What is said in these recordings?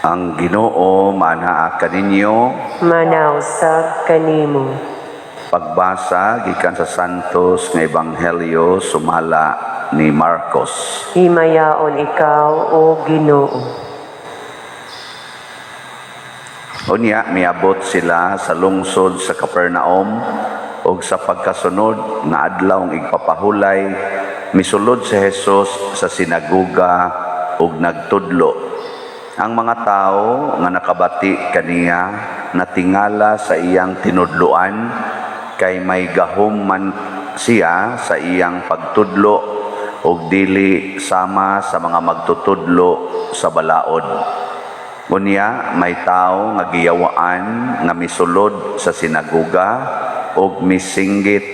Ang Ginoo manaa kaninyo. Manausab kanimo. Pagbasa gikan sa Santos nga Ebanghelyo sumala ni Marcos. Himayaon ikaw, O Ginoo. Unya miabot sila sa lungsod sa Capernaum ug sa pagkasunod nga adlaw igpapahulay misulod si Jesus sa sinagoga ug nagtudlo. Ang mga tao nga nakabati kaniya natingala sa iyang tinudloan kay may gahom man siya sa iyang pagtudlo ug dili sama sa mga magtutudlo sa balaod. Unya may tao nga giyawaan nga misulod sa sinagoga ug misinggit,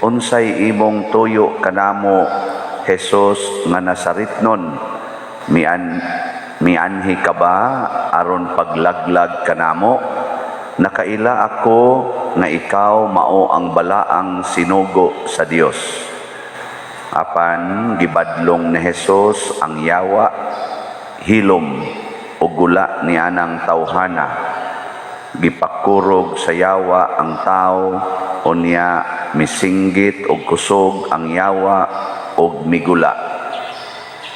"Unsay imong tuyo kanamo, Jesus nga Nazaretnon? Mianhi ka ba aron paglaglag kanamo? Nakaila ako nga ikaw mao ang balaang sinugo sa Dios." Apan gibadlong ni Jesus ang yawa, hilom o gula ni anang tawhana. Gipakurog sa yawa ang tao, unya misinggit o kusog ang yawa o migula.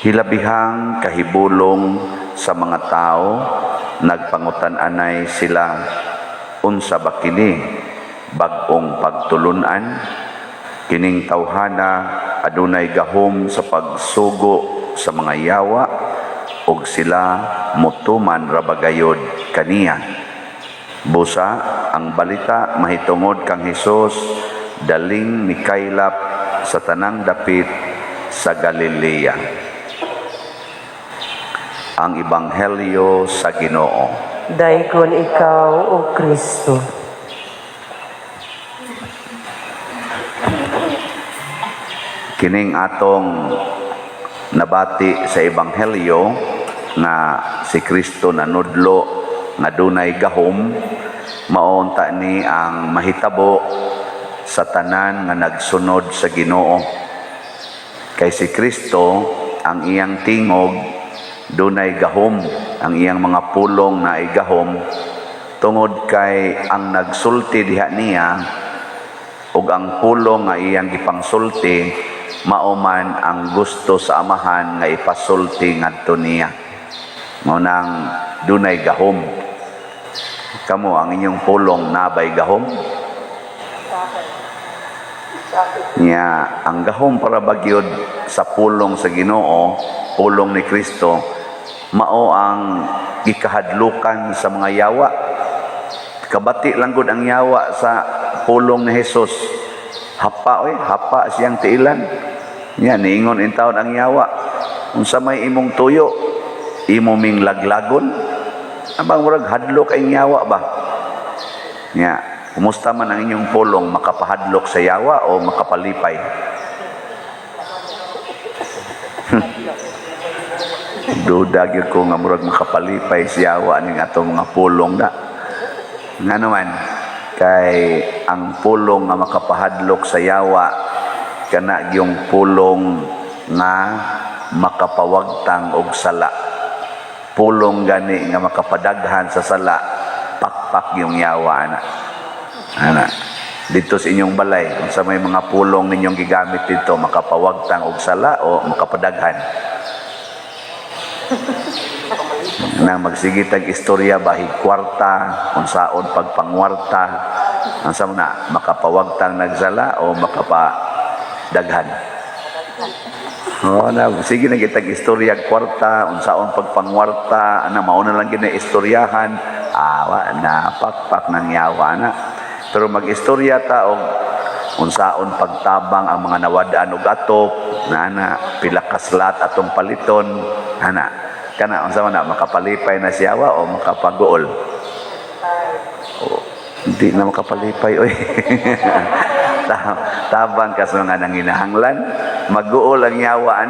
Hilabihang kahibulong sa mga tao, nagpangutan-anay sila, "Unsa ba kini? Bag-ong pagtulunan? Kining tawhana adunay gahom sa pagsugo sa mga yawa, ug sila mutuman rabagayod kaniya." Busa ang balita mahitungod kang Hesus daling mikaylap sa tanang dapit sa Galilea. Ang Ebanghelyo sa Ginoo. Daykon ikaw, O Kristo. Kining atong nabati sa Ebanghelyo nga si Kristo nanudlo nga dunay gahom, maunta ni ang mahitabo sa tanan nga nagsunod sa Ginoo. Kay si Kristo ang iyang tingog dunay gahom, ang iyang mga pulong na ay gahom, tungod kay ang nagsulti diha niya ug ang pulong nga iyang gipangsulti mauman ang gusto sa Amahan nga ipasulti ngadto niya. Mao nang dunay gahom. Kamo ang inyong pulong nabay gahom? Nya ang gahom para bagyod sa pulong sa Ginoo, pulong ni Kristo, mao ang gikahadlukan sa mga yawa. Kabati lang gud ang yawa sa pulong ni Jesus. Hapa siyang tiilan. Nya niingon in taon ang yawa, "Unsa may imong tuyo? Imo ming laglagon?" Abang murag hadlok ang yawa ba? Nya, kumusta man ang inyong pulong, makapahadlok sa yawa o makapalipay? Duda gyud ko nga murag makapalipay sa yawa ning atong mga pulong na. Nga naman, kay ang pulong nga makapahadlok sa yawa kana yung pulong nga makapawagtang og sala. Pulong gani nga makapadaghan sa sala, pakpak yung yawa ana. Dito sa inyong balay, kung sa may mga pulong ninyong gigamit dito, makapawagtang og sala o makapadaghan? Nang magsigitag istorya bahig kwarta, unsaon pagpangwarta, unsa na makapawagtang nagsala o makapadaghan? Na sige na kitag istorya kwarta, unsaon pagpangwarta, ana mao na lang gina istoryahan, awa na pakpak ng yawa na. Pero mag-istorya ta og unsaon pagtabang ang mga nawadaan og atop na pila ka slat atong paliton kana unsa man na makapalipay na siya o makapaguol. Hindi na makapalipay oy. Tabang ka sa mga nanginahanglan, mag-uol ang yawa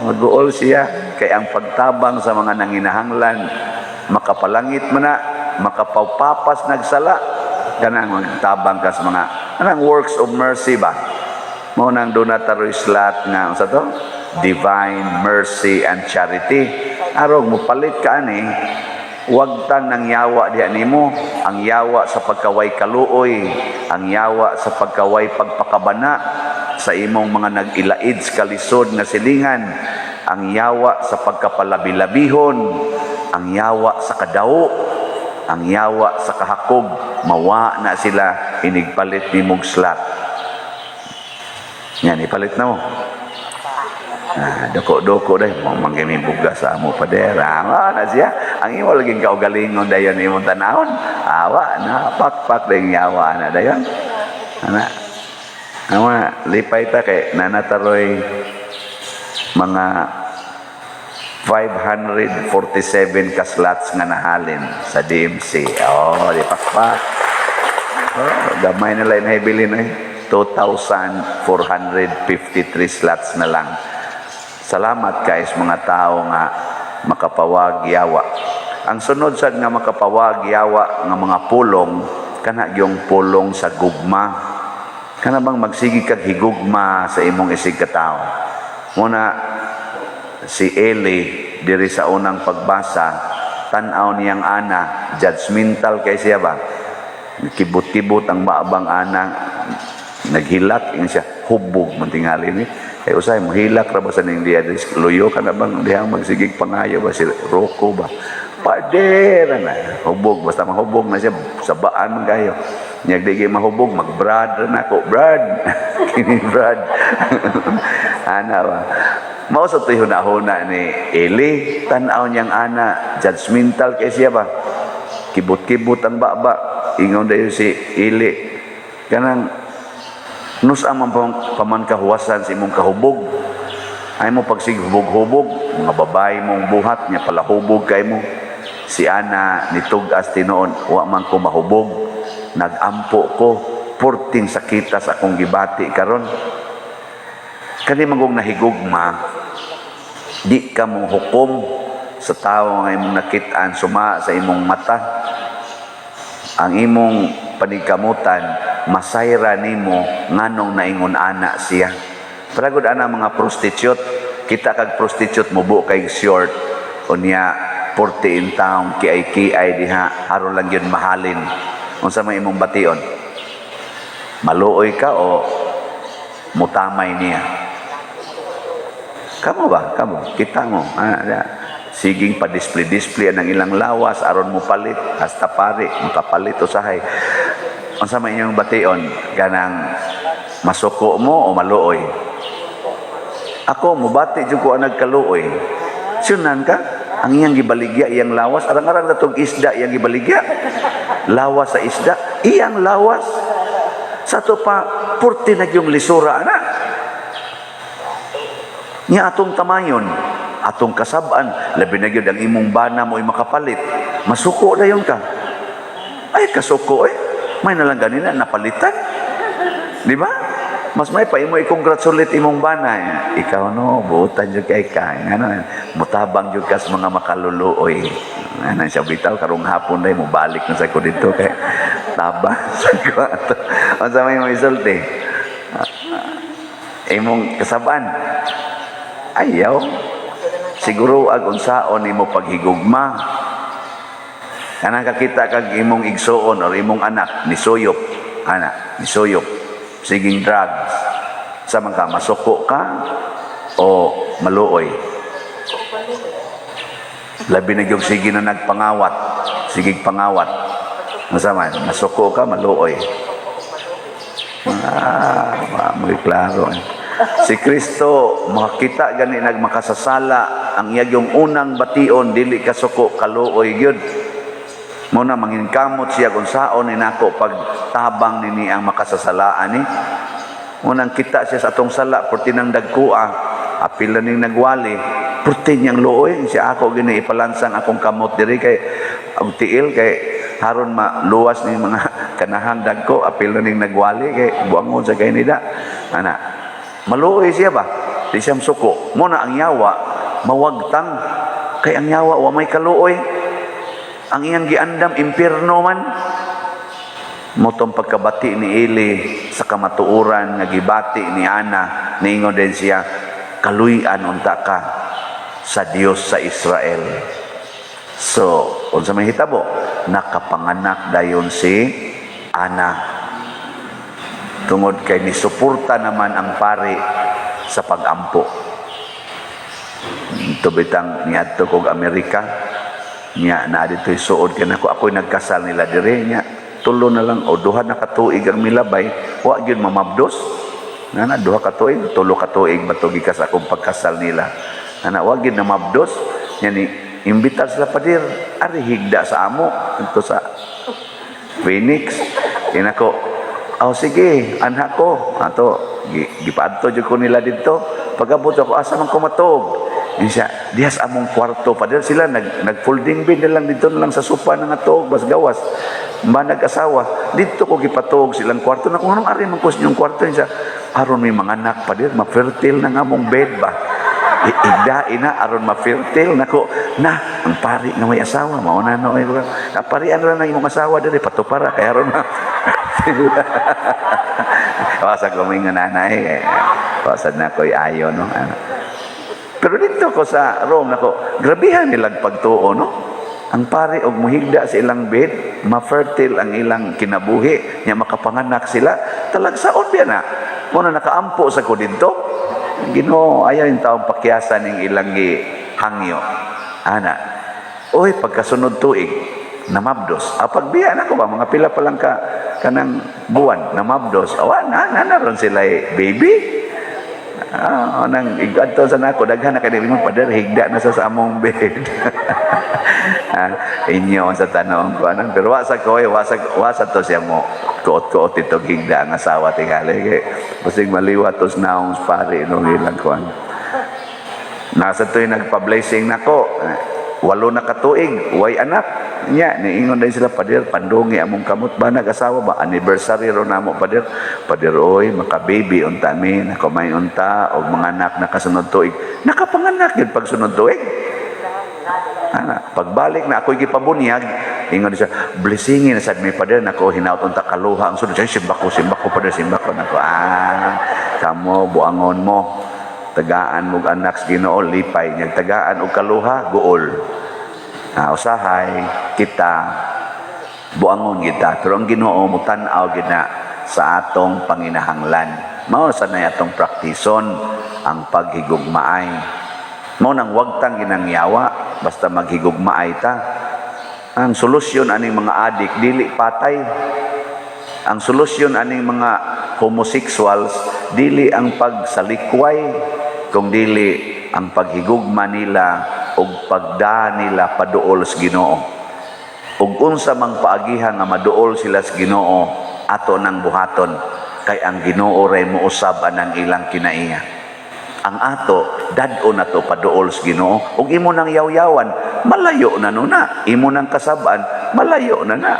mag-uol siya kay ang pagtabang sa mga nanginahanglan makapalangit man na, makapapapas nagsala kanang magtabang ka sa mga anang works of mercy ba mo nang donatory slot nga unsa to divine mercy and charity arog mo palit ka ani wag tan nang yawa diha nimo ang yawa sa pagkaway kaluoy ang yawa sa pagkaway pagpakabana sa imong mga nag-ilaid sa kalisod nga silingan ang yawa sa pagkapalabi-labihon ang yawa sa kadawo ang yawa sa kahakog mawa na sila inigpalit ni mong slat yan ipalit na mo doko-doko dahil mo manggimibuga sa amo padera na siya ang imo laging kaugalingon dayon imong tanahon awa na pakpak dahil yawa na dayon lipay ta kay nanataroy mga 547 ka slots nga nahalin sa DMC. Di pakpak. Gamay na lang nahibili na 2,453 slots na lang. Salamat guys mga tao nga makapawag yawa. Ang sunod sad nga makapawag yawa nga mga pulong kana yung pulong sa gugma. Kana bang magsigi kag higugma sa imong isig ka tao. Muna si Eli diri sa unang pagbasa tan-aw niyang ana judgmental kay siya ba kibot-kibot ang maabang ana naghilak in siya hubog man tingali ni kay usay mo hilak ra ba sa ning diya luyo kana bang diha magsigig pangayo ba si Rocco ba padera na hubog basta mahubog na siya sabaan man kayo nyag di mahubog mag-brad na ko brad kini brad ana ba mao sa tuy hunahuna ni Eli tan-aw niyang ana judgmental kay siya ba kibot-kibot ang baba ingon dayon si Eli kanang nus ang paman kahuwasan sa imong kahubog ay mo pagsig-hubog-hubog mga babae mong buhat niya pala hubog kay mo si ana nitugas tinuon wa man ko mahubog nagampo ko purting sakita sa akong gibati karon kani magong nahigugma di ka mong hukom sa tao nga imong nakit-an suma sa imong mata ang imong panikamutan masayra nimo nganong naingon ana siya paragod ana mga prostitute kita kag prostitute mubo kay short unya 40 in town kiay diha aron lang yun mahalin unsa may imong bation maluoy ka o mutamay niya Kamo kita mo siging pa-display ang ilang lawas aron mo palit hasta pare makapalit usahay unsa may inyong bation ganang masuko mo o maluoy ako mubati jud ko ang nagkaluoy sunan ka ang iyang gibaligya iyang lawas arang-arang natong isda iyang gibaligya lawas sa isda iyang lawas sa to pa purti na yung lisura na niya atong tamayon atong kasaban labi na gyud ang imong bana mo'y makapalit masuko dayon ka ay kasuko may nalang ganina napalitan di ba mas may pa imo i-congratulate imong bana ikaw no buutan jud kay ka ano mutabang jud ka sa mga makaluluoy ana siya bitaw karong hapon day mo balik na sa ko dito kay taba sa ko ato unsa may mo isulti imong kasaban ayaw siguro ag unsaon imo paghigugma kanang kakita kag imong igsuon or imong anak ni suyop siging drugs sa ka masuko ka o maluoy labi na gyud sige na nagpangawat sigig pangawat masaman masuko ka maluoy muy klaro si Kristo makita gani nagmakasasala ang iyang unang bation dili kasuko kaluoy gyud Muna manginkamot siya kung saon ni nako pagtabang nini ang makasasalaan ni. Munang kita siya sa atong sala, purti ng dagkua, apil na ning nagwali, purti niyang looy, siya ako gini ipalansang akong kamot diri kay ang tiil kay haron maluwas ni mga kanahang dagko, apil na ning nagwali kay buangon sa kay nida. Ana, maluoy siya ba? Di siya suko. Muna ang yawa, mawagtang, kay ang yawa wa may kaluoy. Ang iyang giandam impierno man. Motong pagkabati ni Eli sa kamatuuran nga gibati ni Ana, niingon din siya, kaluy-an unta ka sa Dios sa Israel. So, unsa may hitabo? Nakapanganak dayon si Ana. Tungod kay nisuporta naman ang pari sa pagampo. Ito bitang niadto kog Amerika, niya na dito'y suod kaya ako'y nagkasal nila dire niya. Tulo na lang o duha na katuig ang milabay, wa gyud mamabdos. Nana duha katuig, tulo katuig batugi ka sa akong pagkasal nila. Nana wa gyud na mabdos. Yani imbitar sila padir, ari higda sa amo dito sa Phoenix. Inako, oh sige, anak ko. Ato gipadto jud ko nila dito. Pagabot ako asa man ko matog. Siya, dihas among kwarto pa din sila nag-folding bed na lang dito na lang sa sopa na natog bas gawas ba nag-asawa dito ko gipatog silang kwarto na kung anong ari man ko yung kwarto niya aron may mga anak pa din ma-fertile na nga mong bed ba igda ina aron ma-fertile nako na ang pari nga may asawa mauna no ay parian ra na imong asawa diri patupara kay aron ma wasa ko may nanay wasad na ko'y ayo no. Pero dito ko sa Rome, nako, grabihan nilang pagtuo, no? Ang pare og muhigda sa ilang bed, ma-fertile ang ilang kinabuhi, niya makapanganak sila, talagsaon biya na. Muna nakaampo sa ko dito, Ginoo ayaw yung taong pakyasan ng ilang hangyo. Ana, oy, pagkasunod tuig, namabdos. Pagbiya na ko ba, mga pila pa lang kanang buwan, namabdos. Awan, naron sila baby. Nang igadto sa nako daghan na kay mo pader higda na sa among bed. Inyo sa tanong ko anang pero wasa ko wasa to siya mo kuot-kuot ito higda ang asawa tingali kay basig maliwat tos naong pare no ilang kuan. Nasa to'y nagpa-blessing nako 8 na katuig way anak nya niingon din sila pader pandungi among kamot ba nag-asawa ba anniversary ro namo pader oy maka baby unta mi nako may unta og mga anak nakasunod tuig nakapanganak gyud pag sunod tuig pagbalik na ako'y gipabunyag ingon siya blessingin sad mi pader nako hinaut unta kaluha ang sunod simba ko pader simba ko nako kamo buangon mo tagaan mo anak sa Ginoo lipay nya tagaan og kaluha gool. Usahay kita buangon kita pero ang Ginoo mo tan-aw gid na sa atong panginahanglan. Mao sa nay atong praktison ang paghigugmaay. Mao nang wag tang ginangyawa basta maghigugmaay ta. Ang solusyon aning mga adik dili patay. Ang solusyon aning mga homosexuals dili ang pagsalikway kung dili ang paghigugma nila og pagda nila paduol sa Ginoo. Ug unsa mang paagihan nga maduol sila sa Ginoo ato nang buhaton kay ang Ginoo ray mousab anang ilang kinaiya. Ang ato dad-o na to paduol sa Ginoo ug imo nang yaw-yawan malayo na nuna. Imo nang kasab-an malayo na na.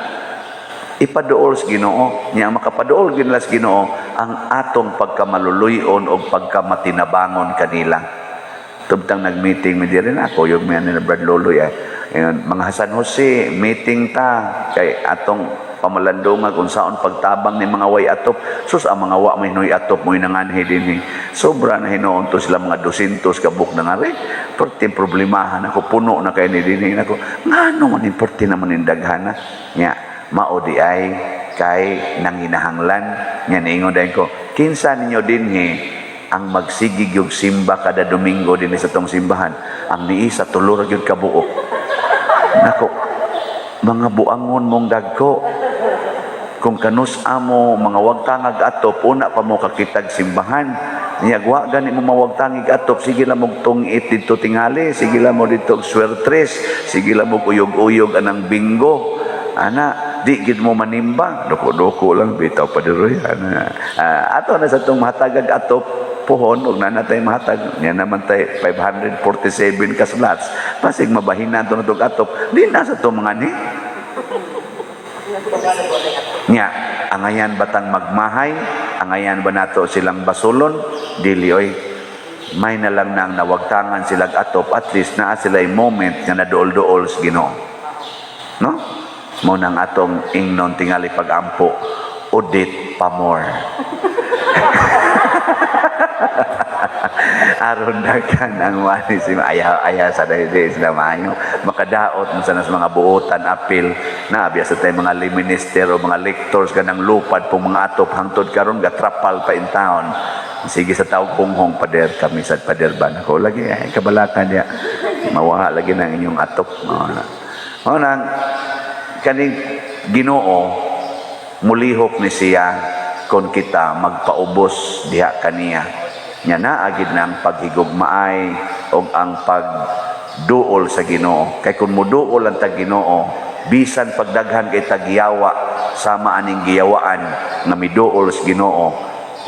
Ipaduol sa Ginoo niya makapaduol ginla sa Ginoo ang atong pagkamaluluyon o pagkamatinabangon kanila. Tubtang nag-meeting mi diri na ako yung mga Brad Loloy mga San Jose meeting ta kay atong pamalandungan kung saon pagtabang ni mga way atop sus ang mga wa may noy atop moy nanganhi dinhi sobra na hinuon to sila mga 200 kabuk na nga rin perti problemahan ako puno na kay ni dinhi nako ngano man importi naman ning daghana nya mao di ay kay nanginahanglan nya niingon dayon ko kinsa ninyo dinhi ang magsigig yung simba kada Domingo din sa tong simbahan ang nii sa tulo ra gyud ka buok nako mga buangon mong dagko kung kanus amo mga wagtangag atop una pa mo kakitag simbahan niyagwa gani mo mawagtangig atop sige la mo tungit dito tingali sige la mo dito swertres sige la mo uyog-uyog anang bingo ana di gid mo manimba, doko-doko lang bitaw pa diroy ana. Ato na sa tong mahatagag atop puhon ug na natay mahatag nya naman tay 547 ka slots pasig mabahinan to natong atop di na sa tong mga ni nya angayan batang magmahay, angayan ba nato silang basulon, dili oy may na lang nang nawagtangan silang atop, at least naa sila yung moment nga naduol-duol sa Ginoo, no? Mo nang atong ingnon tingali pagampo, udit pa more. Aron dagan ang wani si aya sa daydi sila maayo makadaot mo sa mga buotan apil na biasa tay mga lay minister o mga lectors ganang lupad pong mga atop hangtod karon gatrapal pa in town. Sige sa taog punghong pader kami sa pader ban ako lagi ay kabalaka niya mawaha lagi ng inyong atop mao nang kaning Ginoo mulihok ni siya kon kita magpaubos diha kaniya nya naagid na ang paghigugmaay o ang pagduol sa Ginoo. Kay kung muduol ang tag-Ginoo, bisan pagdaghan kay tagyawa sama aning giyawaan nga miduol sa Ginoo,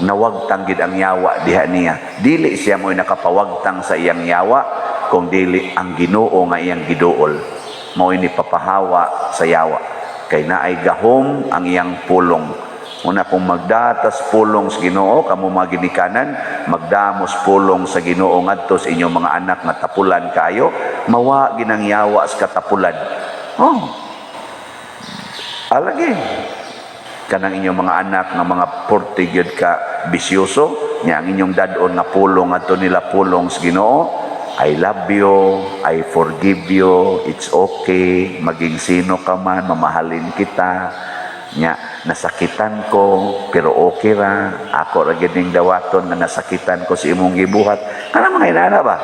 nawagtang gid ang yawa diha niya. Dili siya mo'y nakapawagtang sa iyang yawa, kung dili ang Ginoo nga iyang giduol. Mo'y ni papahawa sa yawa. Kay naay gahom ang iyang pulong. Una kung magdatas pulong sa Ginoo, kamo mga ginikanan, magdamos pulong sa Ginoo ngadto sa inyong mga anak nga tapulan kayo, mawa ginangyawa sa katapulan. Oh. Alagi. Kanang inyong mga anak nga mga portigyod ka bisyoso, nya ang inyong dadon nga pulong ngadto nila pulong sa Ginoo, I love you, I forgive you, it's okay, maging sino ka man, mamahalin kita. Nya nasakitan ko pero okay ra ako ra gining dawaton nga nasakitan ko sa imong gibuhat kana mga inana ba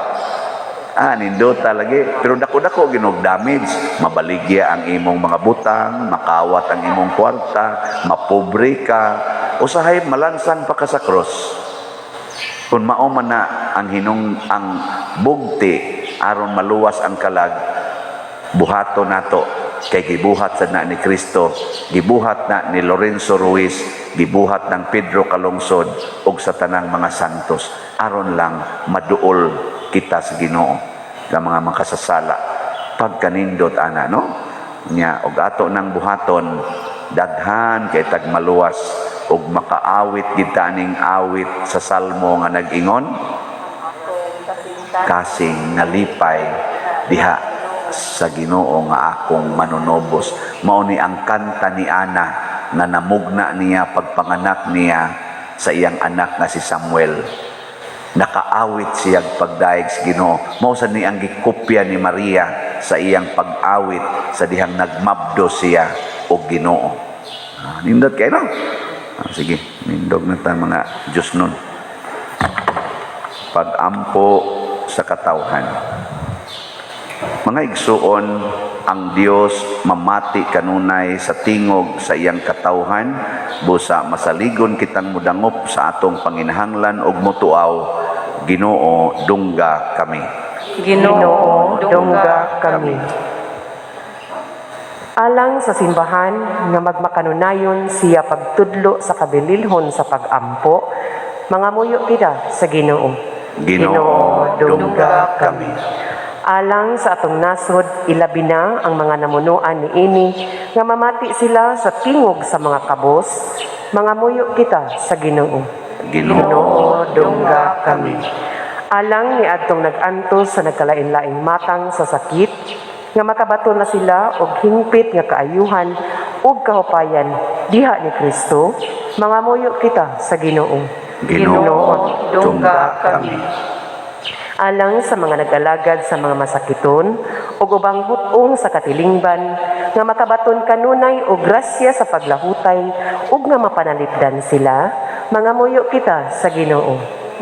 nindota lagi pero dako-dako ginog damage mabaligya ang imong mga butang makawat ang imong kwarta mapobre ka usahay malansan pa ka sa cross kung mao man na ang bugti aron maluwas ang kalag buhaton nato kay gibuhat sa na ni Kristo, gibuhat na ni Lorenzo Ruiz, gibuhat ng Pedro Calungsod ug sa tanang mga santos aron lang maduol kita sa Ginoo sa mga makasasala pagkanindot ana no nya og ato nang buhaton daghan kay tag maluwas ug makaawit gid taning awit sa salmo nga nag-ingon kasing nalipay diha sa Ginoo nga akong manunobos. Mao ni ang kanta ni Ana na namugna niya pagpanganak niya sa iyang anak na si Samuel. Nakaawit siya pagdaig sa Ginoo. Mao sa ni ang gikopya ni Maria sa iyang pag-awit sa dihang nagmabdo siya og Ginoo. Nindot kayo no? Sige, nindog na ta mga Diyos nun. Pag-ampo sa katawhan. Mga igsuon, ang Dios mamati kanunay sa tingog sa iyang katawhan, busa masaligon kitang mudangop sa atong panginahanglan ug mutuaw, Ginoo dungga kami. Ginoo dungga kami. Alang sa simbahan nga magmakanunayon siya pagtudlo sa kabililhon sa pagampo, mga muyo kita sa Ginoo. Ginoo dungga kami. Alang sa atong nasod, ilabi na ang mga namunuan ni ini nga mamati sila sa tingog sa mga kabos, mga muyo kita sa Ginoo. Ginoo dungga kami. Alang ni adtong nag-antos sa nagkalain-laing matang sa sakit, nga makabaton na sila og hingpit nga kaayuhan ug kahupayan diha ni Kristo, mga muyo kita sa Ginoo. Ginoo dungga kami. Alang sa mga nag-alagad sa mga masakiton ug ubang hutong sa katilingban nga makabaton kanunay og grasya sa paglahutay ug nga mapanalipdan sila, mga muyo kita sa Ginoo.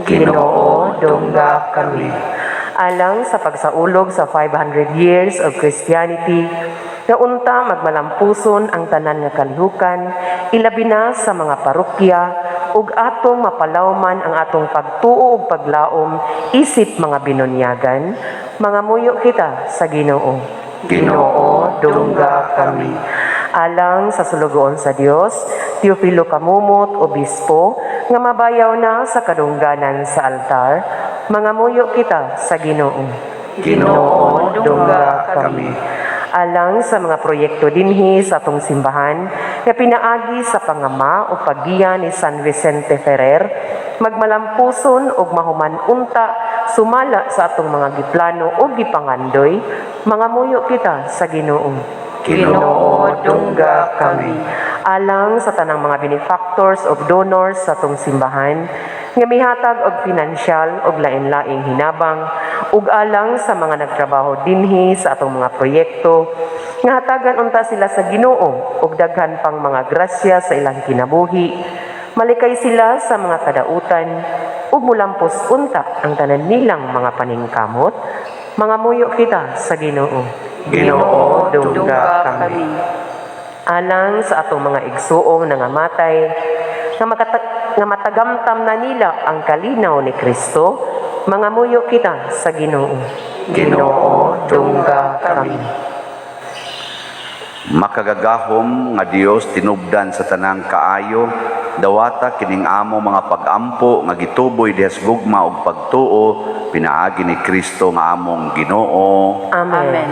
Ginoo dungga kami. Alang sa pagsaulog sa 500 years of Christianity, nga unta magmalampuson ang tanan nga kalihukan, ilabi na sa mga parokya, ug atong mapalawman ang atong pagtuo ug paglaom isip mga binunyagan, mga muyo kita sa Ginoo. Ginoo dungga kami. Alang sa sulugoon sa Dios, Teofilo Kamumot, Obispo, nga mabayaw na sa kadungganan sa altar, mangamuyo kita sa Ginoo. Ginoo, dungga kami. Alang sa mga proyekto dinhi sa atong simbahan nga pinaagi sa pangama o paggiya ni San Vicente Ferrer, magmalampuson og mahuman unta sumala sa atong mga giplano o gipangandoy, mangamuyo kita sa Ginoo. Ginoo, dungga kami. Alang sa tanang mga benefactors o donors sa atong simbahan, nga mihatag og pinansyal og lain-laing hinabang, ug alang sa mga nagtrabaho dinhi sa atong mga proyekto, nga hatagan unta sila sa Ginoo og daghan pang mga grasya sa ilang kinabuhi, malikay sila sa mga kadautan, ug mulampos unta ang tanan nilang mga paningkamot, mangamuyo kita sa Ginoo. Ginoo, dungga kami. Alang sa atong mga igsuong nangamatay, nga matagamtam na nila ang kalinaw ni Kristo, mangamuyo kita sa Ginoo. Ginoo, dungga kami. Makagagahom nga Dios tinubdan sa tanang kaayo, dawata kining amo mga pagampo nga gituboy dihas gugma og pagtuo, pinaagi ni Kristo nga among Ginoo. Amen. Amen.